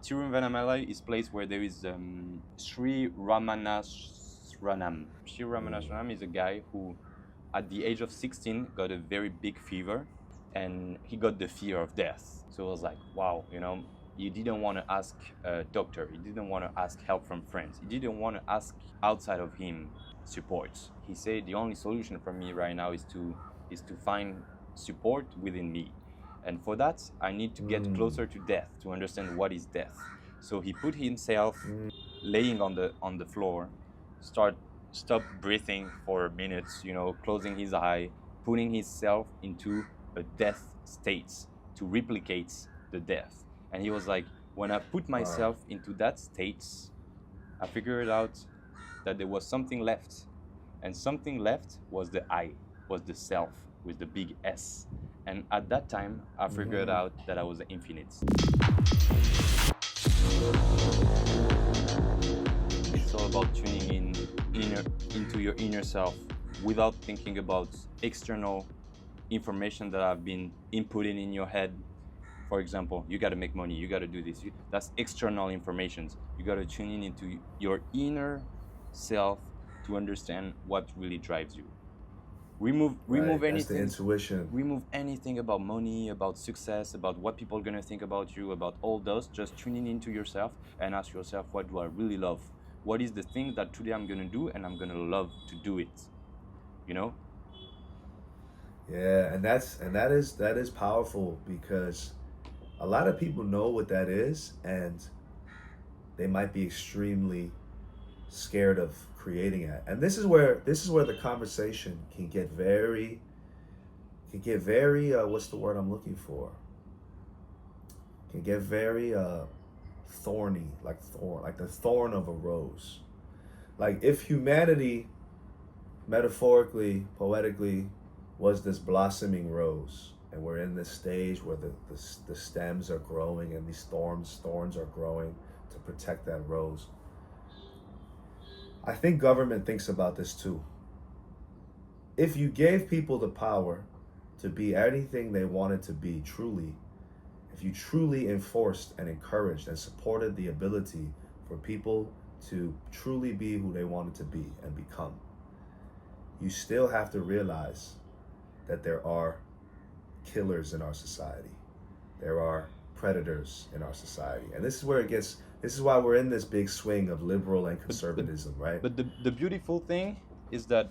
Tiruvannamalai is a place where there is Sri Ramanasranam. Sri Ramanasranam is a guy who, at the age of 16, got a very big fever, and he got the fear of death. So I was like, wow, he didn't want to ask a doctor. He didn't want to ask help from friends. He didn't want to ask outside of him support. He said the only solution for me right now is to find support within me. And for that, I need to get closer to death to understand what is death. So he put himself laying on the floor, stop breathing for minutes, closing his eye, putting himself into a death state to replicate the death. And he was like, when I put myself into that state, I figured out that there was something left. And something left was the I, was the self with the big S. And at that time, I figured out that I was infinite. It's all about tuning into your inner self without thinking about external information that have been inputting in your head. For example, you got to make money, you got to do this. That's external information. You got to tune into your inner self to understand what really drives you. Remove anything. That's the intuition. Remove anything about money, about success, about what people are gonna think about you, about all those. Just tuning into yourself and ask yourself, what do I really love? What is the thing that today I'm gonna do and I'm gonna love to do it? Yeah, and that is powerful, because a lot of people know what that is, and they might be extremely scared of creating it. And this is where the conversation can get very what's the word I'm looking for? Can get very thorny, like the thorn of a rose. Like if humanity, metaphorically, poetically, was this blossoming rose, and we're in this stage where the stems are growing and these thorns are growing to protect that rose. I think government thinks about this too. If you gave people the power to be anything they wanted to be truly, if you truly enforced and encouraged and supported the ability for people to truly be who they wanted to be and become, you still have to realize that there are killers in our society. There are predators in our society. And this is why we're in this big swing of liberal and conservatism, right? But the beautiful thing is that,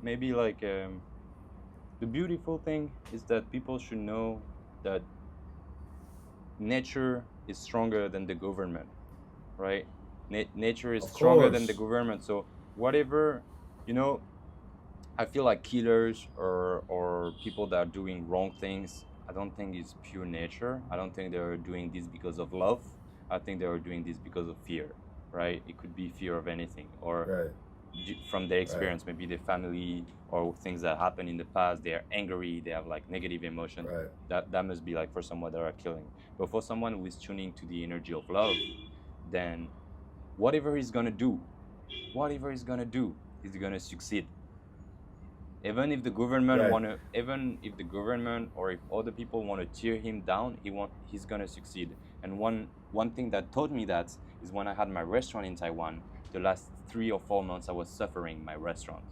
maybe like the beautiful thing is that people should know that nature is stronger than the government, right? Nature is stronger than the government. So whatever, I feel like killers or people that are doing wrong things, I don't think it's pure nature. I don't think they're doing this because of love. I think they are doing this because of fear, right? It could be fear of anything, or from their experience, maybe their family or things that happened in the past. They are angry, they have like negative emotion. That must be like for someone that are killing. But for someone who is tuning to the energy of love, then whatever he's gonna do, he's gonna succeed. Even if the government even if the government or if other people want to tear him down, he's gonna succeed. And one thing that taught me that is when I had my restaurant in Taiwan. The last 3 or 4 months, I was suffering my restaurant.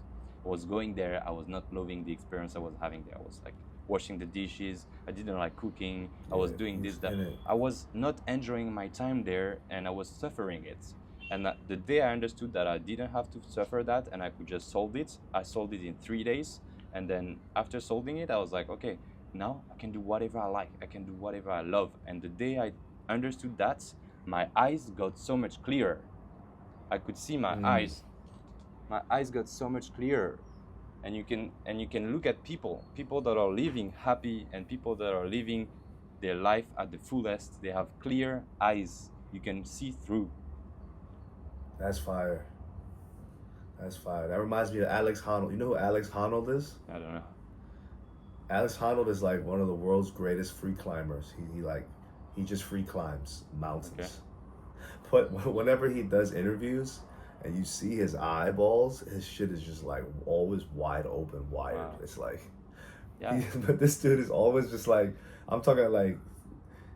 I was going there, I was not loving the experience I was having there. I was like washing the dishes. I didn't like cooking. I was doing this, that. I was not enjoying my time there, and I was suffering it. And the day I understood that I didn't have to suffer that and I could just solve it, I solved it in 3 days. And then after solving it, I was like, okay, now I can do whatever I like. I can do whatever I love. And the day I understood that, my eyes got so much clearer. I could see my eyes. My eyes got so much clearer. And you can look at people that are living happy and people that are living their life at the fullest. They have clear eyes. You can see through. That's fire. That reminds me of Alex Honnold. You know who Alex Honnold is? I don't know. Alex Honnold is like one of the world's greatest free climbers. He just free climbs mountains. Okay. But whenever he does interviews and you see his eyeballs, his shit is just like always wide open, wired. Wow. It's like, but this dude is always just like, I'm talking like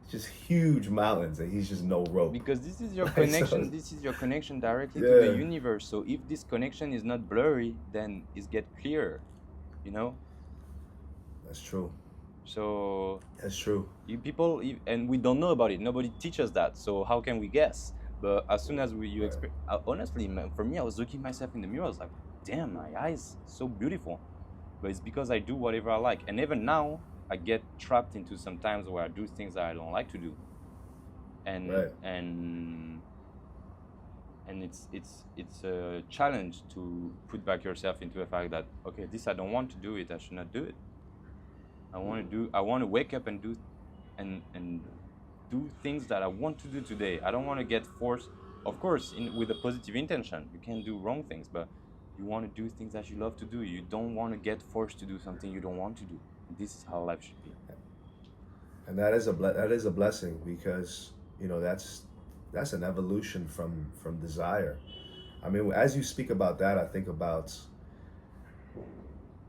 just huge mountains, and he's just no rope. Because this is your Like, connection. so, This is your connection directly to the yeah, universe. So if this connection is not blurry, then it's get clearer, you know. that's true. So That's true. people, and we don't know about it. Nobody teaches that. So how can we guess? But as soon as you Right. experience, honestly, man, for me, I was looking myself in the mirror. I was like, damn, my eyes so beautiful. But it's because I do whatever I like. And even now, I get trapped into some times where I do things that I don't like to do. And Right. and it's a challenge to put back yourself into the fact that, okay, this I don't want to do it. I should not do it. I want to wake up and do things that I want to do today. I don't want to get forced, of course, with a positive intention. You can't do wrong things, but you want to do things that you love to do. You don't want to get forced to do something you don't want to do. This is how life should be. And that is a blessing, because that's an evolution from desire. I mean, as you speak about that, I think about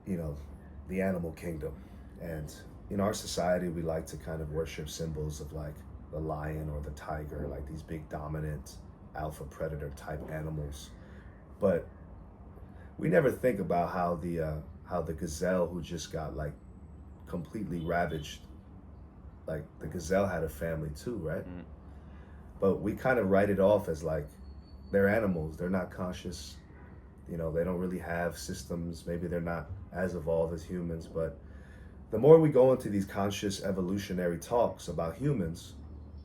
the animal kingdom. And in our society, we like to kind of worship symbols of like the lion or the tiger, like these big dominant alpha predator type animals. But we never think about how the gazelle, who just got like completely ravaged, like the gazelle had a family too, right? Mm. But we kind of write it off as like they're animals, they're not conscious, they don't really have systems, maybe they're not as evolved as humans. But the more we go into these conscious evolutionary talks about humans,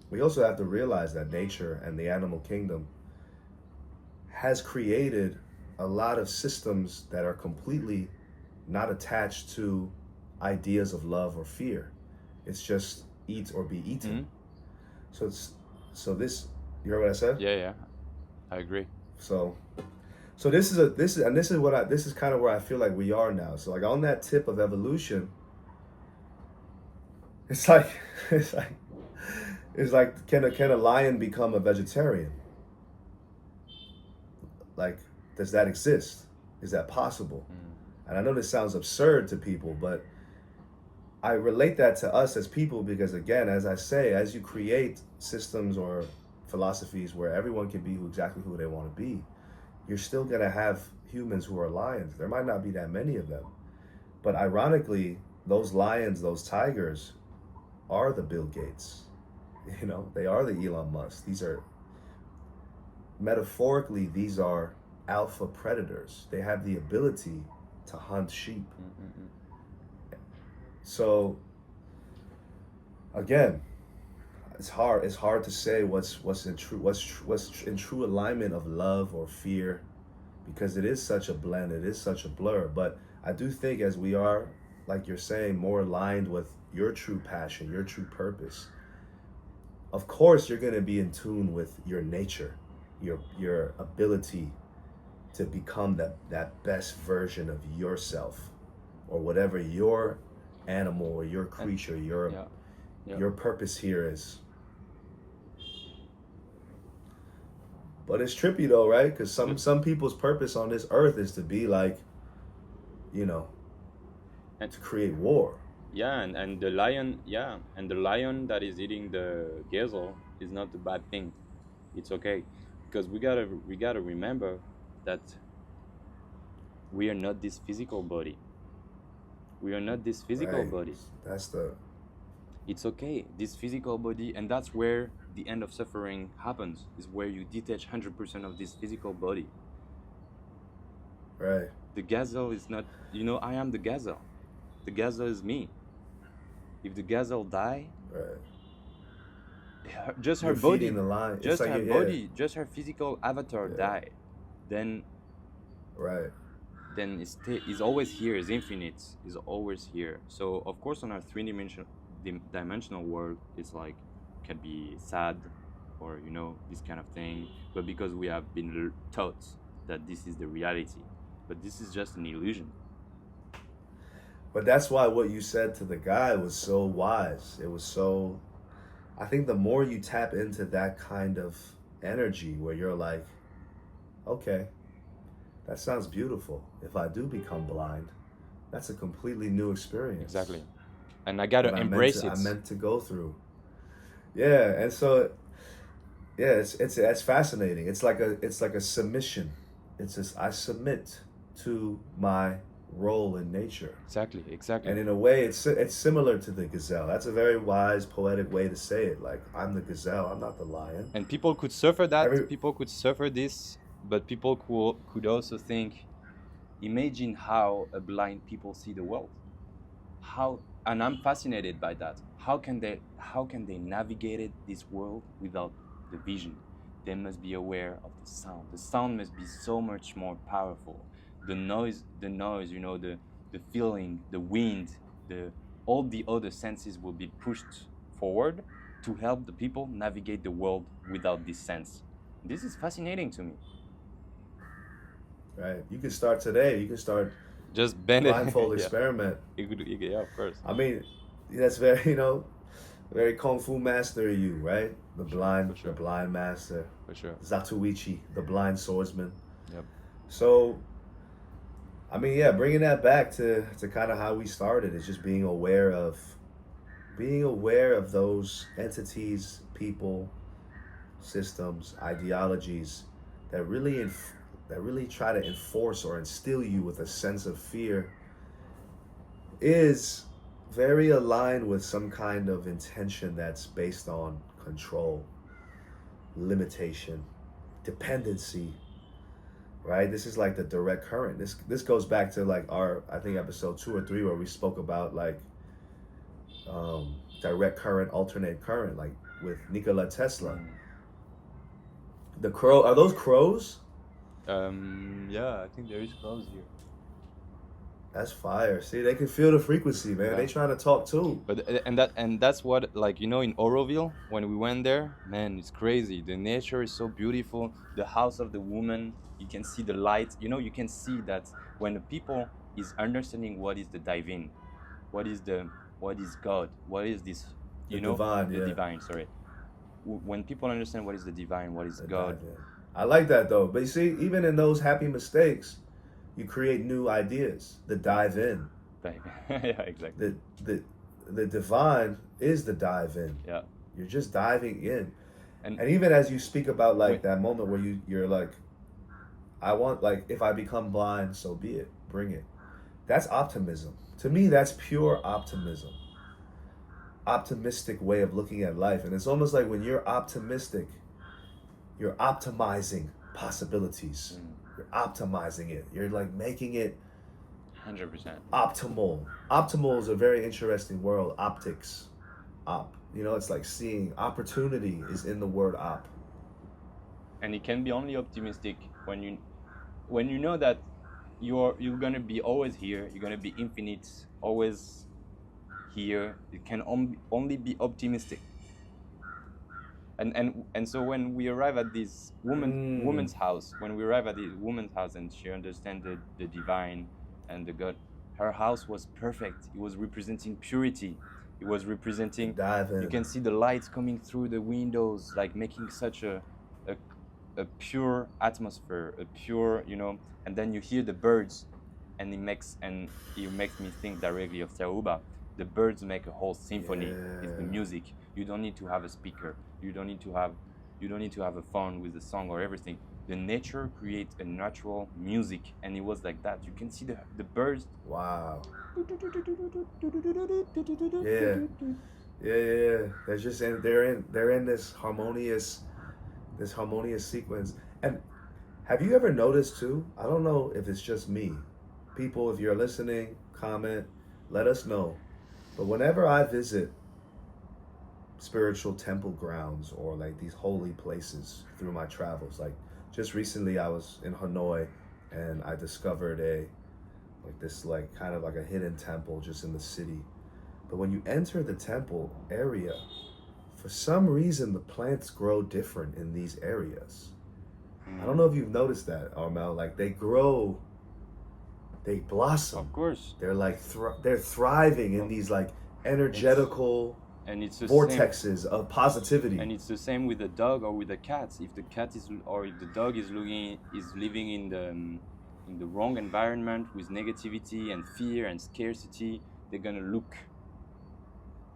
we also have to realize that nature and the animal kingdom has created a lot of systems that are completely not attached to ideas of love or fear. It's just eat or be eaten. Mm-hmm. So this, you heard what I said? Yeah, I agree. So this is kind of where I feel like we are now. So like on that tip of evolution, it's like can a lion become a vegetarian? Like, does that exist? Is that possible? And I know this sounds absurd to people, but I relate that to us as people because, again, as I say, as you create systems or philosophies where everyone can be exactly who they want to be, you're still going to have humans who are lions. There might not be that many of them. But ironically, those lions, those tigers, are the Bill Gates. They are the Elon Musk. Metaphorically, these are alpha predators. They have the ability to hunt sheep. Mm-hmm. So, again, it's hard to say what's in true alignment of love or fear, because it is such a blend, it is such a blur. But I do think as we are, like you're saying, more aligned with your true passion, your true purpose, of course you're going to be in tune with your nature, your ability to become that best version of yourself, or whatever your animal or your creature, your purpose here is. But it's trippy though, right? Because some people's purpose on this earth is to be like, and to create war. Yeah, and the lion, that is eating the gazelle is not a bad thing. It's okay, because we gotta remember that we are not this physical body. We are not this physical body. It's okay, this physical body, and that's where the end of suffering happens, is where you detach 100% of this physical body. Right. The gazelle is not, I am the gazelle. The gazelle is me. If the gazelle die, right. Just her body, just her physical avatar die, then right. Then it's always here, it's infinite, is always here. So of course on our three-dimensional world, it's like, can be sad or this kind of thing, but because we have been taught that this is the reality, but this is just an illusion. But that's why what you said to the guy was so wise. It was so, I think the more you tap into that kind of energy where you're like, okay, that sounds beautiful. If I do become blind, that's a completely new experience. Exactly. And I gotta embrace it. I meant to go through. Yeah, and so yeah, it's fascinating. It's like a submission. It's just I submit to my role in nature. Exactly, exactly. And in a way, it's similar to the gazelle. That's a very wise, poetic way to say it. Like I'm the gazelle, I'm not the lion. And people could suffer that, Every people could suffer this, but people could also think, imagine how a blind people see the world. How, and I'm fascinated by that. How can they navigate this world without the vision? They must be aware of the sound. The sound must be so much more powerful. The noise, the feeling, the wind, the all the other senses will be pushed forward to help the people navigate the world without this sense. This is fascinating to me. right, you can start today. You can start Just bend it. blindfold Yeah, experiment. yeah, of course. I mean, that's very very kung fu master of you, right? For The sure, blind master, for sure. Zatuichi, the blind swordsman. Yep. So, I mean, yeah, bringing that back to kind of how we started is just being aware of those entities, people, systems, ideologies that that really try to enforce or instill you with a sense of fear is very aligned with some kind of intention that's based on control, limitation, dependency, right? This is like the direct current. This goes back to like our, I think, episode 2 or 3 where we spoke about like direct current, alternate current, like with Nikola Tesla. The crow, are those crows? Yeah, I think there is close here. That's fire. See, they can feel the frequency, man. Yeah. They trying to talk too. But and that's what, like, in Oroville when we went there, man, it's crazy. The nature is so beautiful. The house of the woman, you can see the light. You can see that when the people is understanding what is the divine, what is God, what is this, The divine, the yeah. divine. Sorry, when people understand what is the divine, what is The God. dive in. I like that though. But you see, even in those happy mistakes, you create new ideas. The dive in. Yeah, exactly. The divine is the dive in. Yeah. You're just diving in. And And even as you speak about like Wait. that moment where you're like, I want, like, if I become blind, so be it. Bring it. That's optimism. To me, that's pure optimism. Optimistic way of looking at life. And it's almost like when you're optimistic, you're optimizing possibilities. You're optimizing it. You're like making it 100%. optimal. Optimal is a very interesting word. Optics. It's like seeing. Opportunity is in the word op. And it can be only optimistic when you know that you're gonna be always here. You're gonna be infinite, always here. It can only be optimistic. And so when we arrive at this woman's house, and she understands the divine and the God, her house was perfect. It was representing purity. It was representing. Dive in. You can see the lights coming through the windows, like making such a pure atmosphere, a pure, and then you hear the birds, and it makes me think directly of Taruba. The birds make a whole symphony. It's the music. You don't need to have a speaker. You don't need to have a phone with a song or everything. The nature creates a natural music, and it was like that. You can see the birds. Wow. Yeah. They're just they're in this harmonious sequence. And have you ever noticed too? I don't know if it's just me. People, if you're listening, comment, let us know. But whenever I visit spiritual temple grounds or like these holy places through my travels, like just recently I was in Hanoi and I discovered this kind of like a hidden temple just in the city. But when you enter the temple area, for some reason the plants grow different in these areas. I don't know if you've noticed that, Armel. Like they grow, they blossom. Of course. They're like they're thriving in these like energetical and it's the vortexes same, of positivity. And it's the same with the dog or with the cat. If the cat is, or if the dog is living in the wrong environment with negativity and fear and scarcity, they're gonna look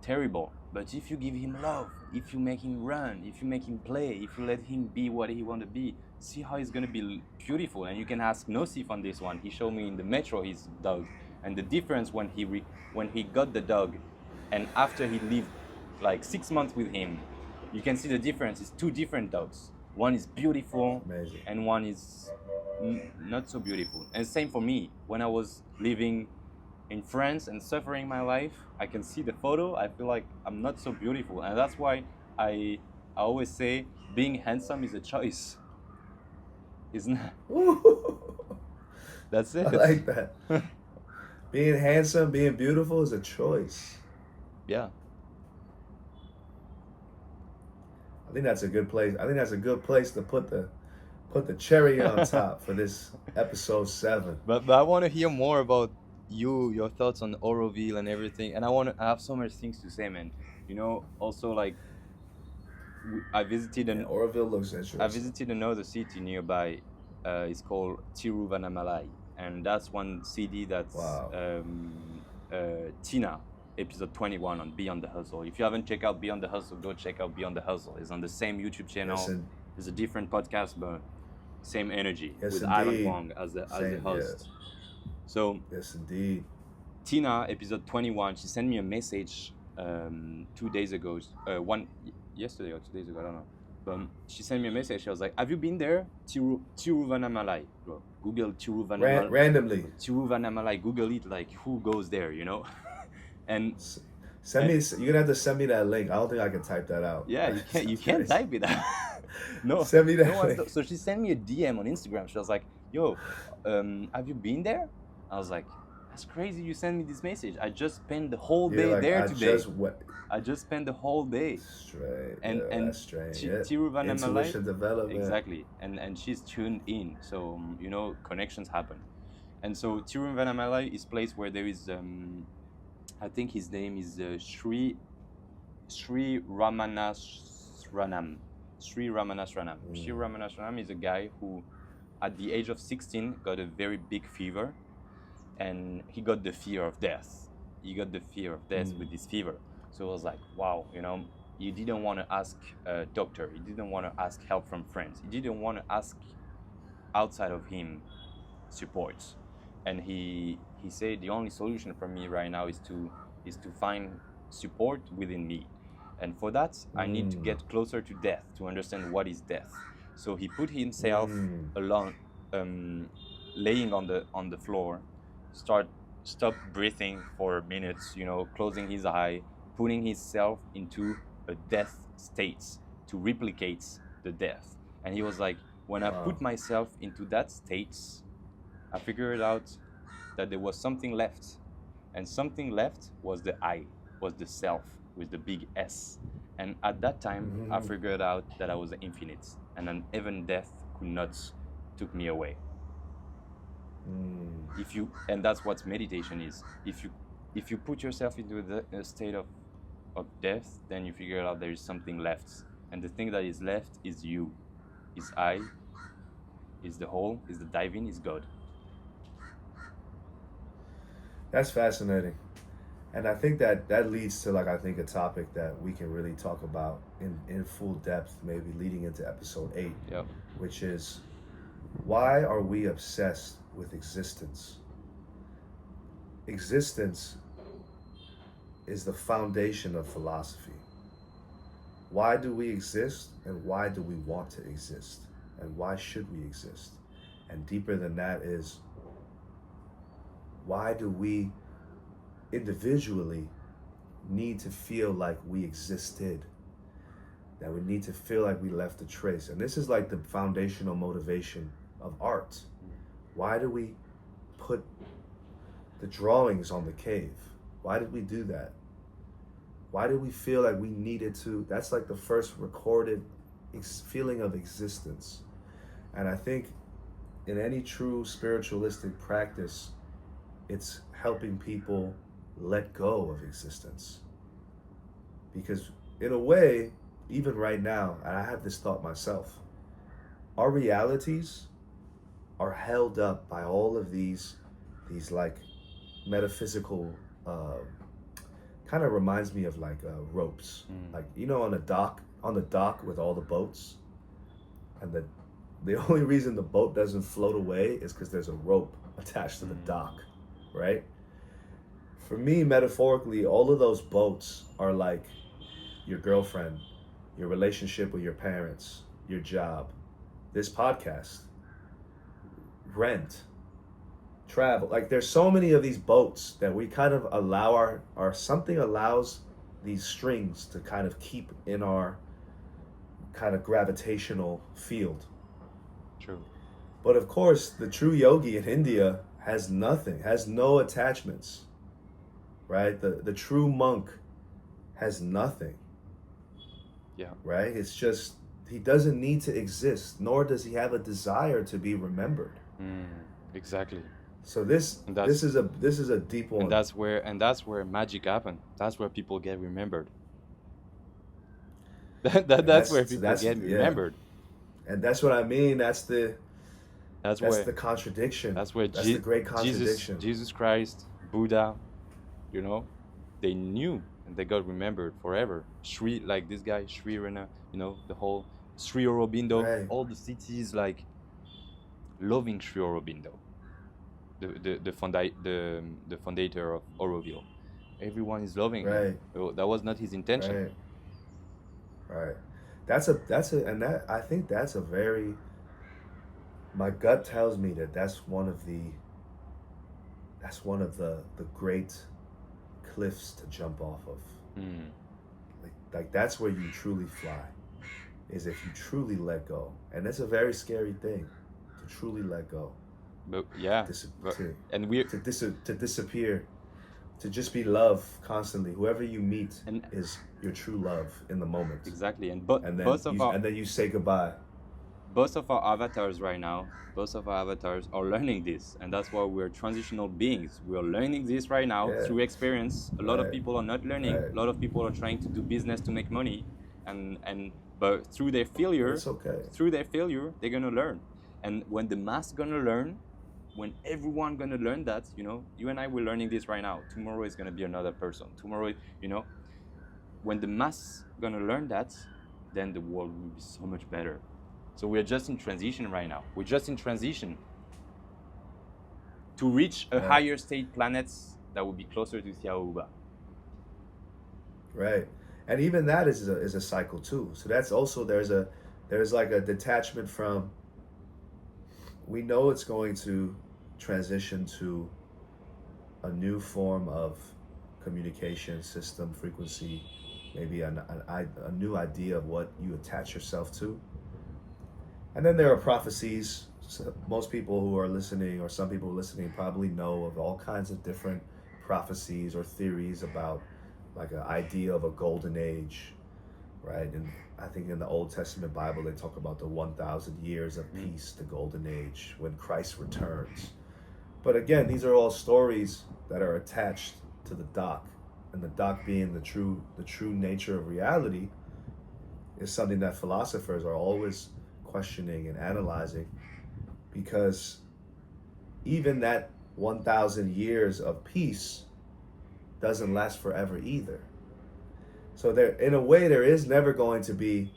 terrible. But if you give him love, if you make him run, if you make him play, if you let him be what he want to be, see how he's gonna be beautiful. And you can ask Nosif on this one. He showed me in the metro his dog, and the difference when he got the dog, and after he lived like 6 months with him, you can see the difference. It's two different dogs. One is beautiful, Amazing. and one is not so beautiful. And same for me. When I was living in France and suffering my life, I can see the photo, I feel like I'm not so beautiful. And that's why I always say being handsome is a choice. Isn't it? That's it. I like that. Being handsome, being beautiful is a choice. Yeah. I think that's a good place. I think that's a good place to put the cherry on top for this episode 7. But I want to hear more about your thoughts on Oroville and everything. And I have so much things to say, man. You know, also like I visited Oroville looks interesting. I visited another city nearby. It's called Tiruvannamalai, and that's one city that's Tina, episode 21 on Beyond the Hustle. If you haven't checked out Beyond the Hustle, go check out Beyond the Hustle. It's on the same YouTube channel. It's a different podcast, but same energy with Alan Wong as the host. Yeah. So yes, indeed. Tina, episode 21, she sent me a message 2 days ago, yesterday or 2 days ago, I don't know. But she sent me a message. She was like, "Have you been there? Tiruvannamalai, bro. Google Tiruvannamalai. Randomly. Tiruvannamalai. Google it. Like, who goes there? You know." And you're gonna have to send me that link. I don't think I can type that out. Yeah, you can't type it out. No. Send me that link. So she sent me a DM on Instagram. She was like, "Yo, have you been there?" I was like, "That's crazy. You sent me this message. I just spent the whole day there today. I just spent the whole day." Straight. And that's strange. Tiruvannamalai. Intuition development. Exactly. And she's tuned in. So you know, connections happen. And so Tiruvannamalai is a place where there is I think his name is Sri Ramanasranam. Sri Ramanasranam. Sri Ramanasranam is a guy who, at the age of 16, got a very big fever, and he got the fear of death. He got the fear of death with this fever. So it was like, wow, you know, he didn't want to ask a doctor. He didn't want to ask help from friends. He didn't want to ask outside of him support. And he said, the only solution for me right now is to find support within me. And for that, I need to get closer to death, to understand what is death. So he put himself alone, laying on the floor, stop breathing for minutes, you know, closing his eye, putting himself into a death state to replicate the death. And he was like, when I put myself into that state, I figured out that there was something left. And something left was the I, was the self, with the big S. And at that time, I figured out that I was infinite, and then even death could not took me away. And that's what meditation is. If you put yourself into the state of death, then you figure out there is something left. And the thing that is left is you, is I, is the whole, is the divine, is God. That's fascinating. And I think that leads to a topic that we can really talk about in full depth, maybe leading into episode 8, which is, why are we obsessed with existence? Existence is the foundation of philosophy. Why do we exist, and why do we want to exist? And why should we exist? And deeper than that is, why do we individually need to feel like we existed? That we need to feel like we left a trace. And this is like the foundational motivation of art. Why do we put the drawings on the cave? Why did we do that? Why did we feel like we needed to? That's like the first recorded feeling of existence. And I think in any true spiritualistic practice, it's helping people let go of existence. Because in a way, even right now, and I have this thought myself, our realities are held up by all of these like metaphysical kind of reminds me of like ropes, like you know, on the dock with all the boats, and the only reason the boat doesn't float away is because there's a rope attached to the dock, right? For me, metaphorically, all of those boats are like your girlfriend, your relationship with your parents, your job, this podcast, rent, travel. Like there's so many of these boats that we kind of allow our something allows these strings to kind of keep in our kind of gravitational field. True. But of course, the true yogi in India has nothing, has no attachments, right? The true monk has nothing. Yeah. Right? It's just, he doesn't need to exist, nor does he have a desire to be remembered. Exactly. So this is a deep one. And that's where magic happens. That's where people get remembered. That's where people get remembered. And that's what I mean. That's the contradiction. That's where the great contradiction. Jesus Christ, Buddha, you know, they knew and they got remembered forever. Like this guy, Sri Rana, you know, the whole Sri Aurobindo, right. All the cities like loving Sri Aurobindo, the founder of Auroville. Everyone is loving him. That was not his intention. Right. And I think that's a very, my gut tells me that's one of the great cliffs to jump off of. Like that's where you truly fly, is if you truly let go. And it's a very scary thing to truly let go. But yeah, to disappear, to just be love constantly. Whoever you meet is your true love in the moment. Exactly. And then you say goodbye. Both of our avatars right now, are learning this, and that's why we're transitional beings. We're learning this right now through experience. A lot of people are not learning. A lot of people are trying to do business to make money, but through their failure, they're gonna learn. And when the mass gonna learn, when everyone gonna learn that, you know, you and I, we're learning this right now. Tomorrow is gonna be another person. Tomorrow, you know, when the mass gonna learn that, then the world will be so much better. So we're just in transition right now. We're just in transition to reach a higher state planets that will be closer to Xiaoba. Right. And even that is a cycle too. So that's also, there's like a detachment from, we know it's going to transition to a new form of communication system, frequency, maybe a new idea of what you attach yourself to. And then there are prophecies. So most people who are listening, or some people listening, probably know of all kinds of different prophecies or theories about like an idea of a golden age, right? And I think in the Old Testament Bible, they talk about the 1,000 years of peace, the golden age, when Christ returns. But again, these are all stories that are attached to the dock, and the dock being the true nature of reality is something that philosophers are always questioning and analyzing, because even that 1,000 years of peace doesn't last forever either. So there, in a way, there is never going to be,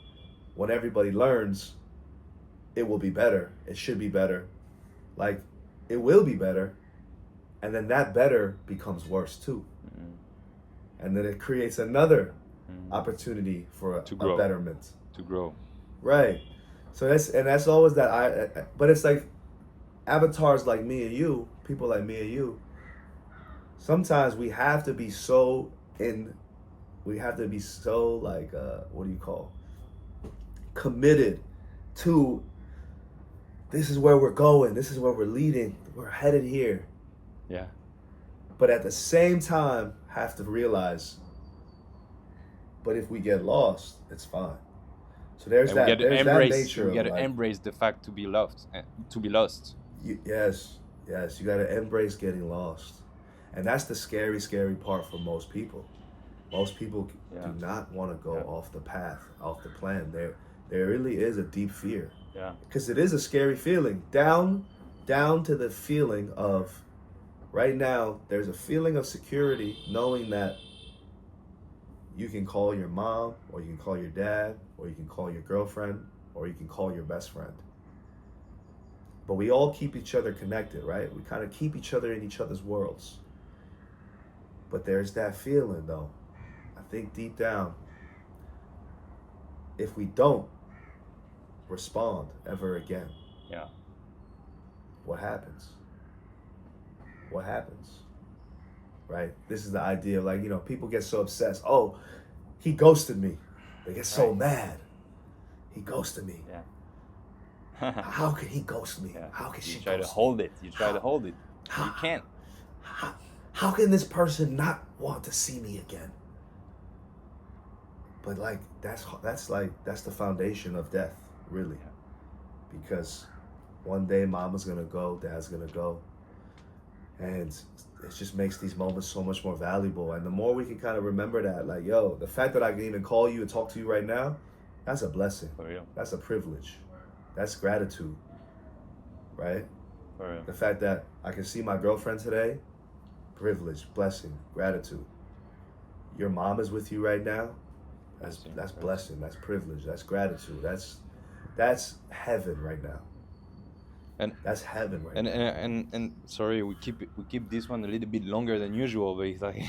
when everybody learns, it will be better, it should be better, like it will be better, and then that better becomes worse too. And then it creates another opportunity for a betterment. To grow. Right. So that's always that but it's like avatars like me and you, people like me and you, sometimes we have to be so like committed to, this is where we're going, this is where we're leading, we're headed here. Yeah. But at the same time have to realize, but if we get lost, it's fine. So there's that nature. We gotta embrace the fact to be lost. Yes, you gotta embrace getting lost, and that's the scary part for most people. Most people do not want to go off the path, off the plan. There really is a deep fear. Yeah. Because it is a scary feeling. Down to the feeling of, right now, there's a feeling of security, knowing that you can call your mom, or you can call your dad, or you can call your girlfriend, or you can call your best friend. But we all keep each other connected, right? We kind of keep each other in each other's worlds. But there's that feeling, though. I think deep down, if we don't respond ever again, Yeah. what happens? What happens? Right? This is the idea of, like, you know, people get so obsessed. Oh, he ghosted me. They get so mad. He ghosted me. Yeah. How could he ghost me? Yeah. How could she You try to ghost hold me? it. You try to hold it. You can't. How can this person not want to see me again? But like that's the foundation of death, really. Yeah. Because one day mama's gonna go, dad's gonna go, and it just makes these moments so much more valuable. And the more we can kind of remember that, like, yo, the fact that I can even call you and talk to you right now, that's a blessing. For real. That's a privilege. That's gratitude, right? For real. The fact that I can see my girlfriend today, privilege, blessing, gratitude. Your mom is with you right now, that's blessing, that's privilege, that's gratitude, that's heaven right now. And that's heaven right and, now. and sorry, we keep this one a little bit longer than usual, but it's like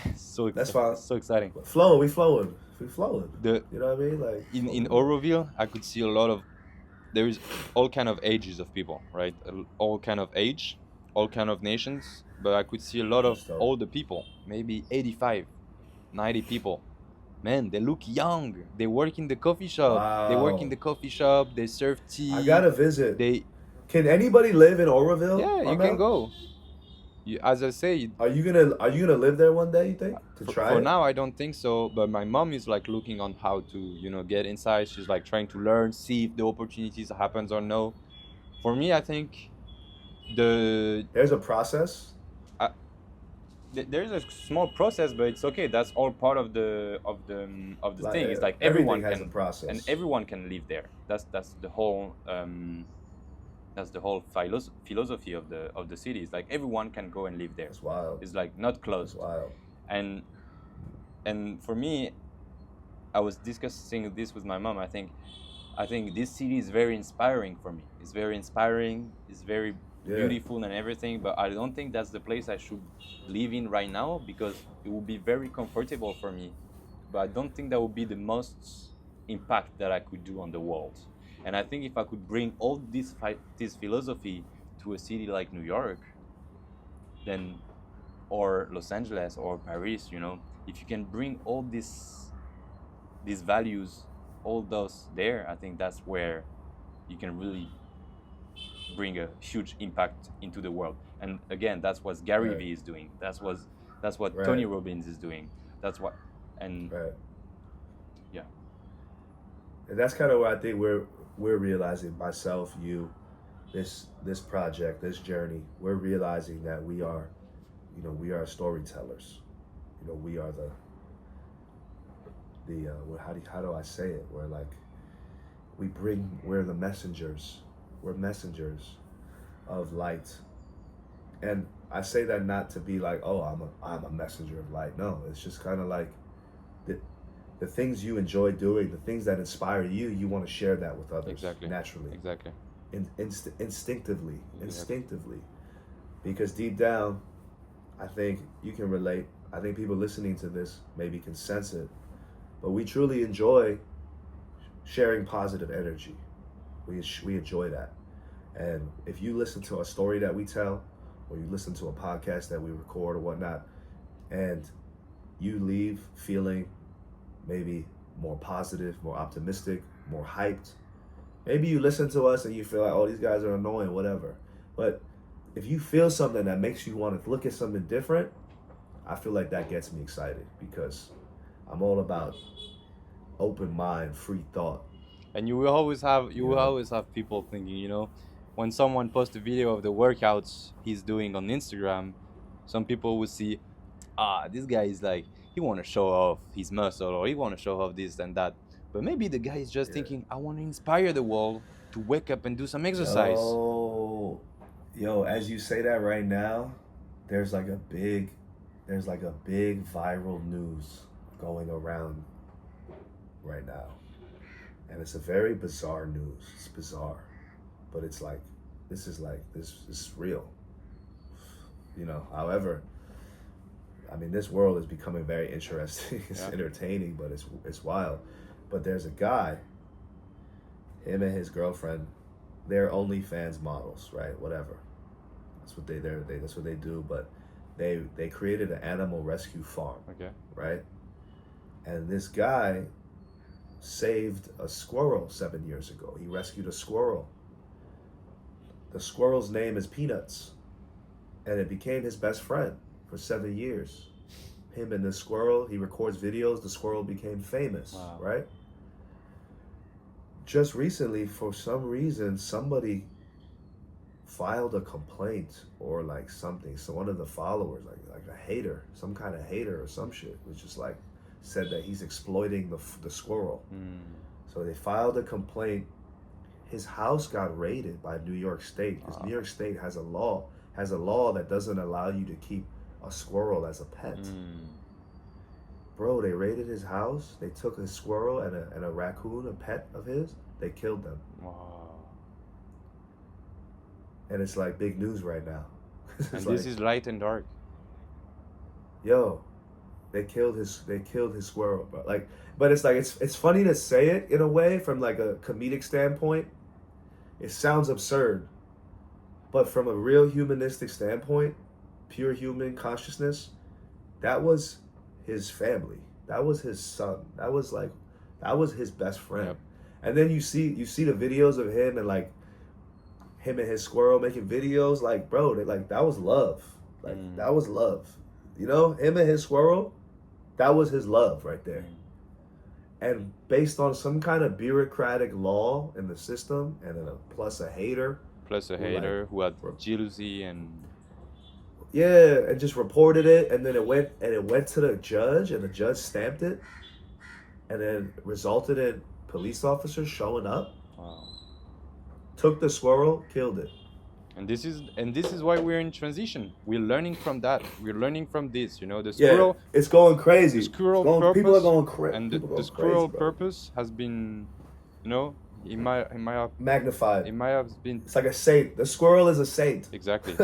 That's fine. It's so exciting. We flowing. The You know what I mean? Like in Auroville, I could see a lot of, there is all kind of ages of people, right? All kind of age, all kind of nations, but I could see a lot of That's dope. older people, maybe 85, 90 people. Man, they look young. They work in the coffee shop. Wow. They work in the coffee shop. They serve tea. I gotta visit. They, Can anybody live in Auroville? yeah, you Armel? can go. As I say, Are you gonna live there one day? You think to try for it? now I don't think so. But my mom is like looking on how to get inside. She's like trying to learn, see if the opportunities happens or no. For me, I think There's a process. there's a small process, but it's okay. That's all part of the thing. It's like everyone has can a process. and everyone can live there. That's the whole philosophy of the city. It's like everyone can go and live there. It's wild. It's like not closed. It's wild. And for me, I was discussing this with my mom. I think this city is very inspiring for me. It's very inspiring. It's very beautiful and everything. But I don't think that's the place I should live in right now, because it would be very comfortable for me. But I don't think that would be the most impact that I could do on the world. And I think if I could bring all this philosophy to a city like New York, then, or Los Angeles or Paris, if you can bring all these values, all those there, I think that's where you can really bring a huge impact into the world. And again, that's what Gary Vee is doing. That's what Tony Robbins is doing. That's what, and yeah. And that's kind of what I think we're realizing, myself, you, this project, this journey. We're realizing that we are storytellers. We are how do I say it? We're the messengers. We're messengers of light. And I say that not to be like, oh, I'm a messenger of light. No, it's just kind of like the things you enjoy doing, the things that inspire you, you want to share that with others. Exactly. Naturally. Exactly. Instinctively. Exactly. Instinctively. Because deep down, I think you can relate. I think people listening to this maybe can sense it. But we truly enjoy sharing positive energy. We enjoy that. And if you listen to a story that we tell, or you listen to a podcast that we record or whatnot, and you leave feeling maybe more positive, more optimistic, more hyped, maybe you listen to us and you feel like, oh, these guys are annoying, whatever. But if you feel something that makes you want to look at something different, I feel like that gets me excited, because I'm all about open mind, free thought. And you will always have people thinking, when someone posts a video of the workouts he's doing on Instagram, some people will see, this guy is like, he want to show off his muscle, or he want to show off this and that. But maybe the guy is just thinking, I want to inspire the world to wake up and do some exercise. Yo, as you say that right now, there's like a big viral news going around right now, and it's a very bizarre news. It's bizarre, but it's like this is real. You know, however, I mean, this world is becoming very interesting. It's entertaining, but it's wild. But there's a guy, him and his girlfriend, they're OnlyFans models, right? Whatever. That's what that's what they do. But they created an animal rescue farm. Okay. Right? And this guy saved a squirrel 7 years ago. He rescued a squirrel. The squirrel's name is Peanuts. And it became his best friend for 7 years. Him and the squirrel, he records videos, the squirrel became famous, Wow. right? Just recently, for some reason, somebody filed a complaint or like something. So one of the followers, like a hater, some kind of hater or some shit, was just like, said that he's exploiting the squirrel. So they filed a complaint. His house got raided by New York State, because New York State has a law that doesn't allow you to keep a squirrel as a pet. Bro, they raided his house. They took a squirrel and a raccoon, a pet of his. They killed them. Wow. And it's like big news right now. And this is light and dark. Yo, they killed his squirrel, bro. Like, but it's like it's funny to say it in a way from like a comedic standpoint. It sounds absurd. But from a real humanistic standpoint, pure human consciousness, that was his family. That was his son. That was his best friend. Yep. And then you see the videos of him and like him and his squirrel making videos. Like, bro, that was love. Like that was love. You know, him and his squirrel, that was his love right there. And based on some kind of bureaucratic law in the system, and then plus a hater Who had jealousy and and just reported it, and then it went to the judge, and the judge stamped it, and then resulted in police officers showing up, took the squirrel, killed it. And this is why we're in transition. We're learning from that. We're learning from this. You know, the squirrel. Yeah, it's going crazy. The squirrel purpose. People are going crazy. And the squirrel purpose has been, you know, it might have magnified. It might have been. It's like a saint. The squirrel is a saint. Exactly.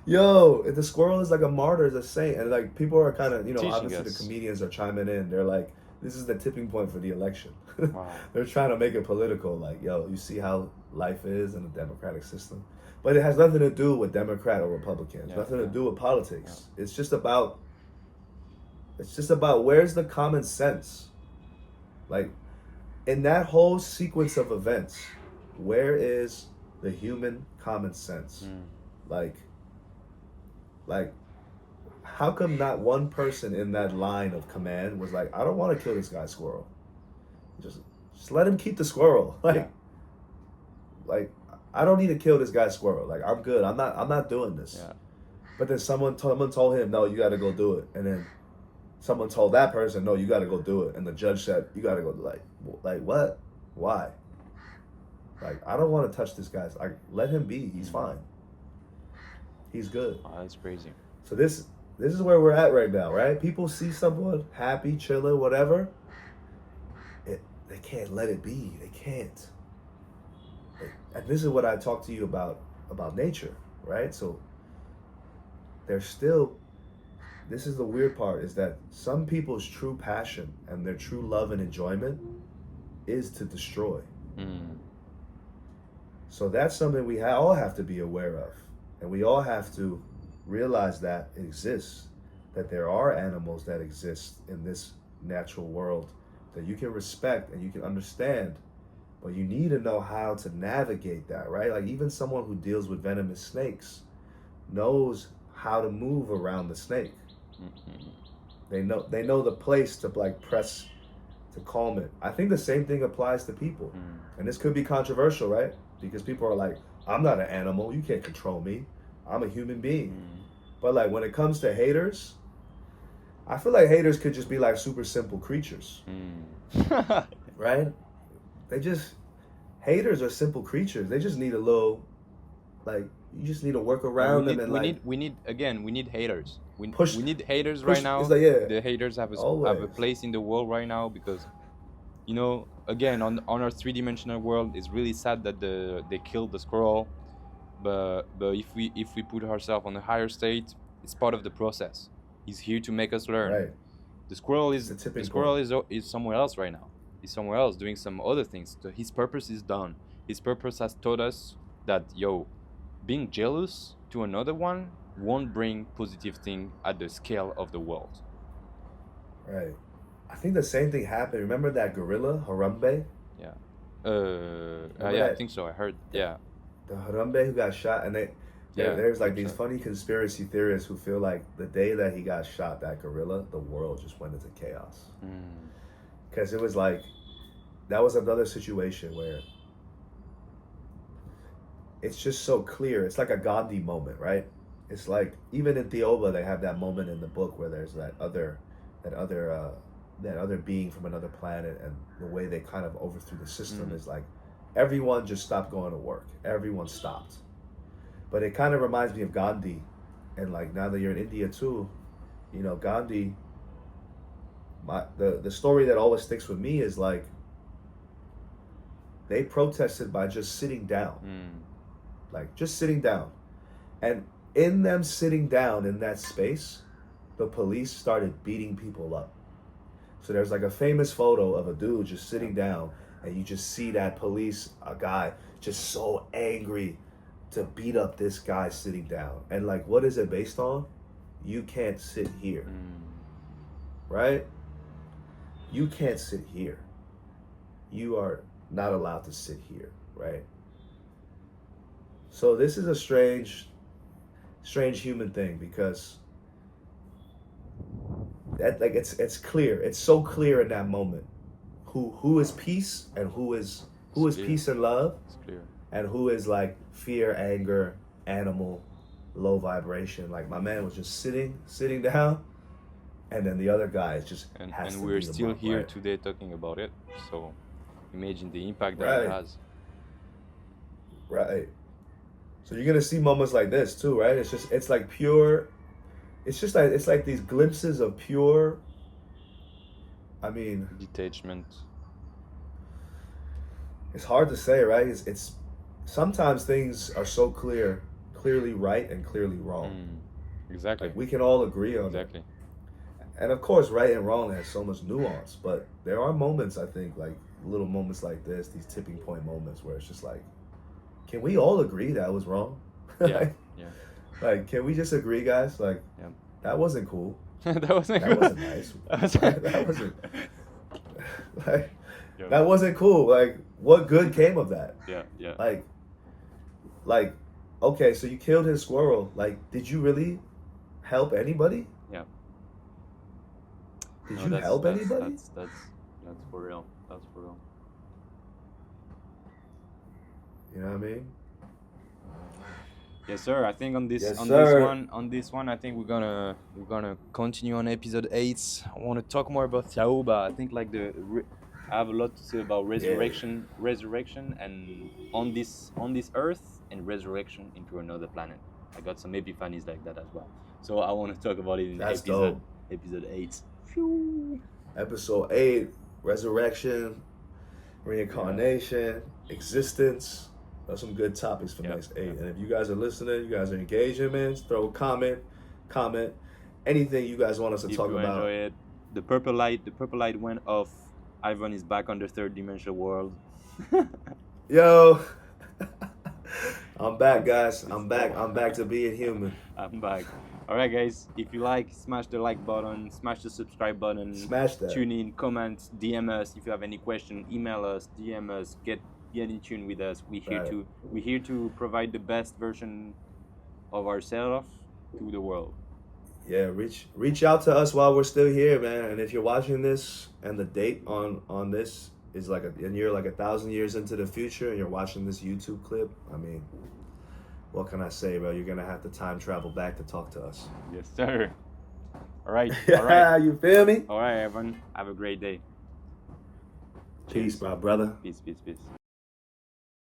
Yo, the squirrel is like a martyr, is a saint, and like people are kind of, you know, Teaching obviously us. The comedians are chiming in. They're like, this is the tipping point for the election. Wow. They're trying to make it political. Like, yo, you see how life is in a democratic system, but it has nothing to do with Democrat or Republican. It's nothing to do with politics. It's just about where's the common sense, like. In that whole sequence of events, where is the human common sense? Like, how come not one person in that line of command was like, I don't want to kill this guy's squirrel. Just let him keep the squirrel. Like, I don't need to kill this guy's squirrel. Like, I'm good. I'm not doing this. Yeah. But then someone told him, no, you got to go do it. And then someone told that person, no, you got to go do it. And the judge said, you got to go. Like what? Why? Like, I don't want to touch this guy's. Like, let him be. He's fine. He's good. Oh, that's crazy. So this is where we're at right now, right? People see someone happy, chilling, whatever. They can't let it be. They can't. And this is what I talked to you about nature, right? So there's still. This is the weird part, is that some people's true passion and their true love and enjoyment is to destroy. So that's something we all have to be aware of. And we all have to realize that it exists, that there are animals that exist in this natural world that you can respect and you can understand, but you need to know how to navigate that, right? Like, even someone who deals with venomous snakes knows how to move around the snake. They know the place to like press to calm it. I think the same thing applies to people. And this could be controversial, right? Because people are like, I'm not an animal, you can't control me, I'm a human being. But like, when it comes to haters, I feel like haters could just be like super simple creatures. Right? Haters are simple creatures. They just need a little, like, you just need to work around them, and we need haters. we push. need haters Push. right now. It's like, yeah, The haters have a always. place in the world right now, because you know, again, on our three-dimensional world, it's really sad that they killed the squirrel, but if we put ourselves on a higher state, it's part of the process. He's here to make us learn. Right. The squirrel It's a is tipping is somewhere else right now. He's somewhere else doing some other things. So his purpose is done. His purpose has taught us that, yo, being jealous to another one won't bring positive thing at the scale of the world. Right. I think the same thing happened. Remember that gorilla, Harambe? Yeah. Remember I that? think so. I heard. Yeah. The Harambe who got shot, and there's like these so. funny conspiracy theorists who feel like the day that he got shot, that gorilla, the world just went into chaos. Because it was like, that was another situation where it's just so clear. It's like a Gandhi moment, right? It's like, even in Theoba, they have that moment in the book where there's that other being from another planet, and the way they kind of overthrew the system is like, everyone just stopped going to work. Everyone stopped. But it kind of reminds me of Gandhi. And like, now that you're in India too, you know, Gandhi, the story that always sticks with me is like, they protested by just sitting down. Like, just sitting down. And in them sitting down in that space, the police started beating people up. So there's like a famous photo of a dude just sitting down, and you just see that a guy just so angry to beat up this guy sitting down. And like, what is it based on? You can't sit here. Right? You can't sit here. You are not allowed to sit here, right? So this is a strange human thing, because that, like, it's clear. It's so clear in that moment who is peace and who is peace and love. It's clear. And who is like fear, anger, animal, low vibration. Like, my man was just sitting down, and then the other guy just has to we're beat him still up, here right? today talking about it. So imagine the impact that Right. it has. Right. So you're gonna see moments like this too, right? It's like pure. It's like these glimpses of pure. I mean, Detachment. it's hard to say, right? It's sometimes things are so clearly right and clearly wrong. Exactly. Like, we can all agree on Exactly. it. And of course, right and wrong has so much nuance, but there are moments, I think, like little moments like this, these tipping point moments where it's just like, can we all agree that was wrong? Yeah. Like, can we just agree, guys? Like, that wasn't cool. That wasn't nice. That wasn't. Like, Yeah. that wasn't cool. Like, what good came of that? Yeah. Like, okay, so you killed his squirrel. Like, did you really help anybody? Yeah. Did you help anybody? That's for real. That's for real. You know what I mean? Yes, sir. I think on this Yes, on sir. this one, I think we're gonna continue on episode 8. I want to talk more about Tauba. I think like I have a lot to say about resurrection, and on this earth, and resurrection into another planet. I got some epiphanies like that as well. So I want to talk about it in episode 8. Phew. Episode 8, resurrection, reincarnation, existence. Those are some good topics for next 8. And if you guys are listening, you guys are engaging, man, throw a comment, anything you guys want us to talk about. If you enjoy it. The purple light went off. Ivan is back on the third dimensional world. Yo, I'm back, guys. I'm back to being human. I'm back. All right, guys. If you like, smash the like button, smash the subscribe button, smash that. Tune in, comment, DM us. If you have any question, email us, DM us. Get in tune with us. We're here to provide the best version of ourselves to the world. Yeah, reach out to us while we're still here, man. And if you're watching this and the date on this is like and you're like 1,000 years into the future and you're watching this YouTube clip, I mean, what can I say, bro? You're gonna have to time travel back to talk to us. Yes, sir. All right. Yeah, you feel me? All right, everyone. Have a great day. Peace, my brother. Peace.